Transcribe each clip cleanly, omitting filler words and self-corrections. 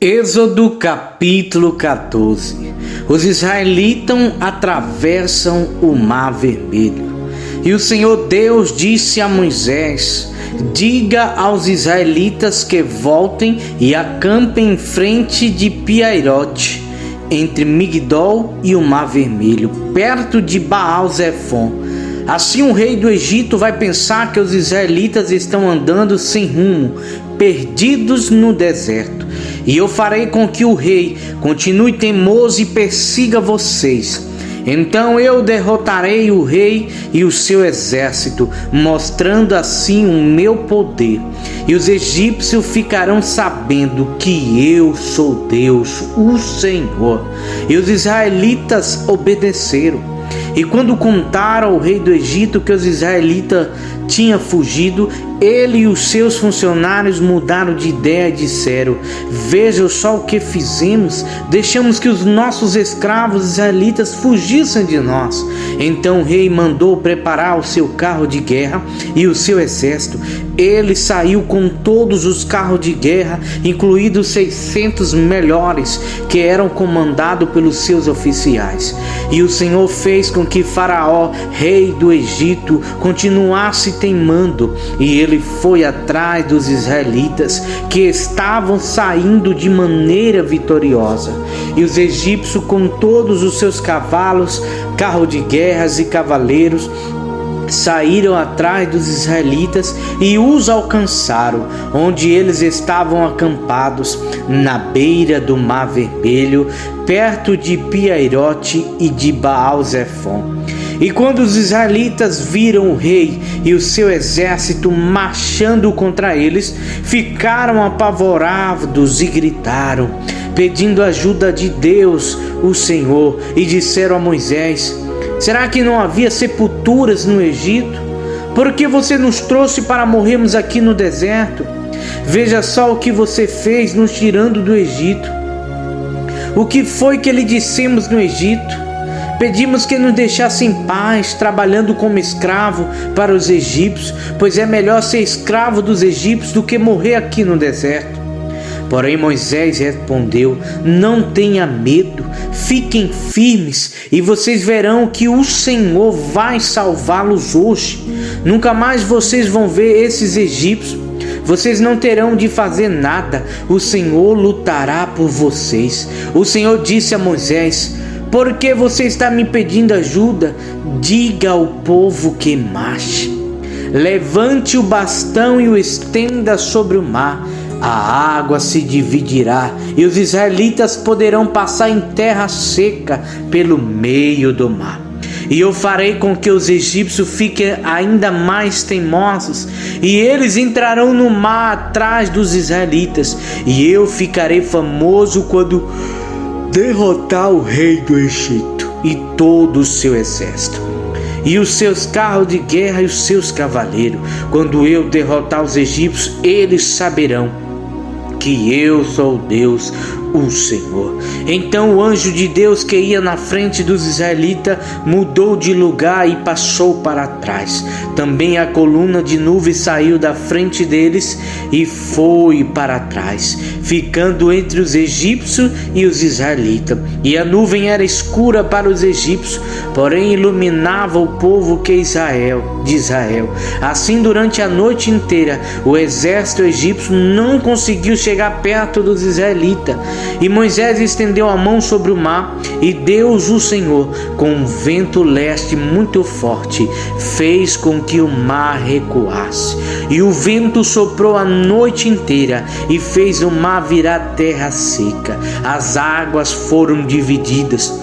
Êxodo capítulo 14. Os israelitas atravessam o Mar Vermelho. E o Senhor Deus disse a Moisés: diga aos israelitas que voltem e acampem em frente de Piairote, entre Migdol e o Mar Vermelho, perto de Baal-Zefon. Assim o rei do Egito vai pensar que os israelitas estão andando sem rumo, perdidos no deserto. E eu farei com que o rei continue teimoso e persiga vocês. Então eu derrotarei o rei e o seu exército, mostrando assim o meu poder. E os egípcios ficarão sabendo que eu sou Deus, o Senhor. E os israelitas obedeceram. E quando contaram ao rei do Egito que os israelitas tinham fugido, ele e os seus funcionários mudaram de ideia e disseram: veja só o que fizemos, deixamos que os nossos escravos israelitas fugissem de nós. Então o rei mandou preparar o seu carro de guerra e o seu exército. Ele saiu com todos os carros de guerra, incluídos 600 melhores, que eram comandados pelos seus oficiais. E o Senhor fez com que Faraó, rei do Egito, continuasse teimando, e ele foi atrás dos israelitas, que estavam saindo de maneira vitoriosa. E os egípcios, com todos os seus cavalos, carros de guerras e cavaleiros, saíram atrás dos israelitas e os alcançaram, onde eles estavam acampados, na beira do Mar Vermelho, perto de Piairote e de Baal-Zefon. E quando os israelitas viram o rei e o seu exército marchando contra eles, ficaram apavorados e gritaram, pedindo ajuda de Deus, o Senhor, e disseram a Moisés: será que não havia sepulturas no Egito? Por que você nos trouxe para morrermos aqui no deserto? Veja só o que você fez nos tirando do Egito. O que foi que lhe dissemos no Egito? Pedimos que nos deixasse em paz, trabalhando como escravo para os egípcios, pois é melhor ser escravo dos egípcios do que morrer aqui no deserto. Porém Moisés respondeu: não tenha medo, fiquem firmes e vocês verão que o Senhor vai salvá-los hoje. Nunca mais vocês vão ver esses egípcios. Vocês não terão de fazer nada, o Senhor lutará por vocês. O Senhor disse a Moisés: por que você está me pedindo ajuda? Diga ao povo que marche. Levante o bastão e o estenda sobre o mar. A água se dividirá e os israelitas poderão passar em terra seca pelo meio do mar. E eu farei com que os egípcios fiquem ainda mais teimosos, e eles entrarão no mar atrás dos israelitas, e eu ficarei famoso quando derrotar o rei do Egito e todo o seu exército, e os seus carros de guerra e os seus cavaleiros. Quando eu derrotar os egípcios, eles saberão que eu sou Deus, o Senhor. Então o anjo de Deus que ia na frente dos israelitas mudou de lugar e passou para trás. Também a coluna de nuvem saiu da frente deles e foi para trás, ficando entre os egípcios e os israelitas. E a nuvem era escura para os egípcios, porém iluminava o povo de Israel. Assim, durante a noite inteira, o exército egípcio não conseguiu chegar perto dos israelitas. E Moisés estendeu a mão sobre o mar, e Deus, o Senhor, com um vento leste muito forte, fez com que o mar recuasse. E o vento soprou a noite inteira e fez o mar virar terra seca. As águas foram divididas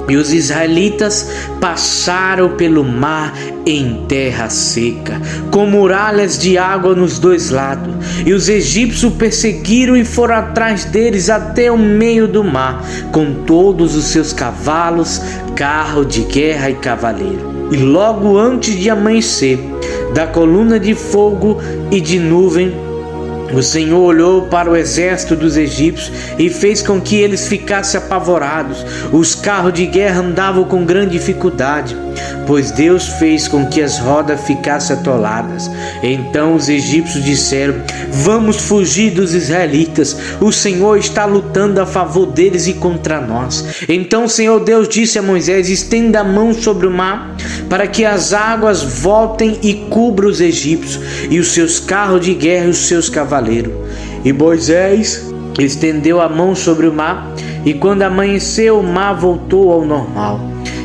e os israelitas passaram pelo mar em terra seca, com muralhas de água nos dois lados. E os egípcios perseguiram e foram atrás deles até o meio do mar, com todos os seus cavalos, carro de guerra e cavaleiro. E logo antes de amanhecer, da coluna de fogo e de nuvem, o Senhor olhou para o exército dos egípcios e fez com que eles ficassem apavorados. Os carros de guerra andavam com grande dificuldade, pois Deus fez com que as rodas ficassem atoladas. Então os egípcios disseram: vamos fugir dos israelitas, o Senhor está lutando a favor deles e contra nós. Então o Senhor Deus disse a Moisés: estenda a mão sobre o mar, para que as águas voltem e cubram os egípcios, e os seus carros de guerra e os seus cavaleiros. E Moisés estendeu a mão sobre o mar, e quando amanheceu, o mar voltou ao normal.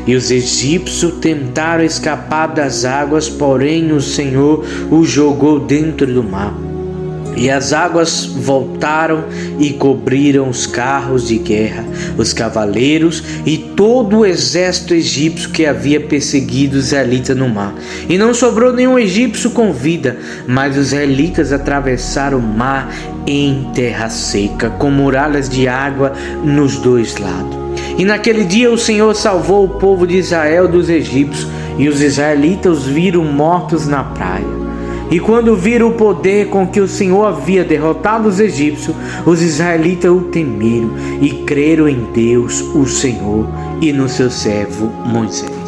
E os egípcios tentaram escapar das águas, porém o Senhor os jogou dentro do mar. E as águas voltaram e cobriram os carros de guerra, os cavaleiros e todo o exército egípcio que havia perseguido os israelitas no mar. E não sobrou nenhum egípcio com vida, mas os israelitas atravessaram o mar em terra seca, com muralhas de água nos dois lados. E naquele dia o Senhor salvou o povo de Israel dos egípcios, e os israelitas os viram mortos na praia. E quando viram o poder com que o Senhor havia derrotado os egípcios, os israelitas o temeram e creram em Deus, o Senhor, e no seu servo Moisés.